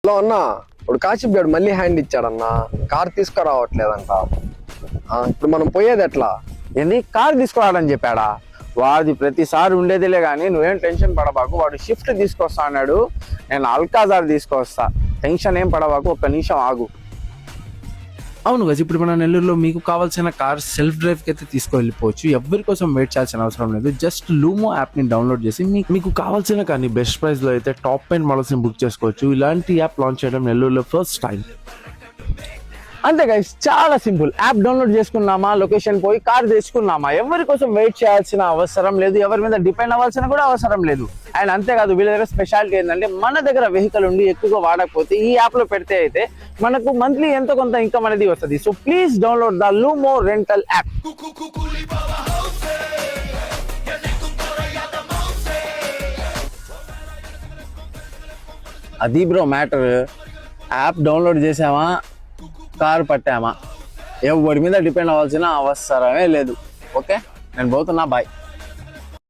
Hello అన్నా, ఇప్పుడు కాశీబ్యాడు మళ్ళీ హ్యాండ్ ఇచ్చాడన్నా, కార్ తీసుకురావట్లేదంట. ఇప్పుడు మనం పోయేది ఎట్లా? ఏంది కార్ తీసుకురావడం చెప్పాడా? వాడిది ప్రతిసారి ఉండేదిలే కానీ నువ్వేం టెన్షన్ పడబాకు. వాడు షిఫ్ట్ తీసుకొస్తా అన్నాడు, నేను అల్కాజార్ తీసుకొస్తా. టెన్షన్ ఏం పడబాకు, ఒక్క నిమిషం ఆగు. అవును గజ్, ఇప్పుడు మన నెల్లూరులో మీకు కావాల్సిన కార్ సెల్ఫ్ డ్రైవ్ కి అయితే తీసుకువెళ్ళిపోవచ్చు. ఎవరి కోసం వెయిట్ చేయాల్సిన అవసరం లేదు. జస్ట్ లూమో యాప్ ని డౌన్లోడ్ చేసి మీకు కావాల్సిన కానీ బెస్ట్ ప్రైస్ లో అయితే టాప్ 10 మోడల్స్ ని బుక్ చేసుకోవచ్చు. ఇలాంటి యాప్ లాంచ్ చేయడం నెల్లూరులో ఫస్ట్ టైం. అంతే గైస్, చాలా సింపుల్. యాప్ డౌన్లోడ్ చేసుకున్నామా, లొకేషన్ పోయి కార్ తెచ్చుకున్నామా, ఎవరి కోసం వెయిట్ చేయాల్సిన అవసరం లేదు, ఎవరి మీద డిపెండ్ అవ్వాల్సిన కూడా అవసరం లేదు. అండ్ అంతేకాదు, వీళ్ళ దగ్గర స్పెషాలిటీ ఏంటంటే మన దగ్గర వెహికల్ ఉండి ఎక్కువగా వాడకపోతే ఈ యాప్ లో పెడితే అయితే మనకు మంత్లీ ఎంతో కొంత ఇన్కమ్ అనేది వస్తుంది. So please download the Lumo rental app. అది బ్రో మ్యాటర్. యాప్ డౌన్లోడ్ చేసామా, కారు పట్టామా, ఎవరి మీద డిపెండ్ అవ్వాల్సిన అవసరమే లేదు. ఓకే, నేను పోతున్నా, బాయ్.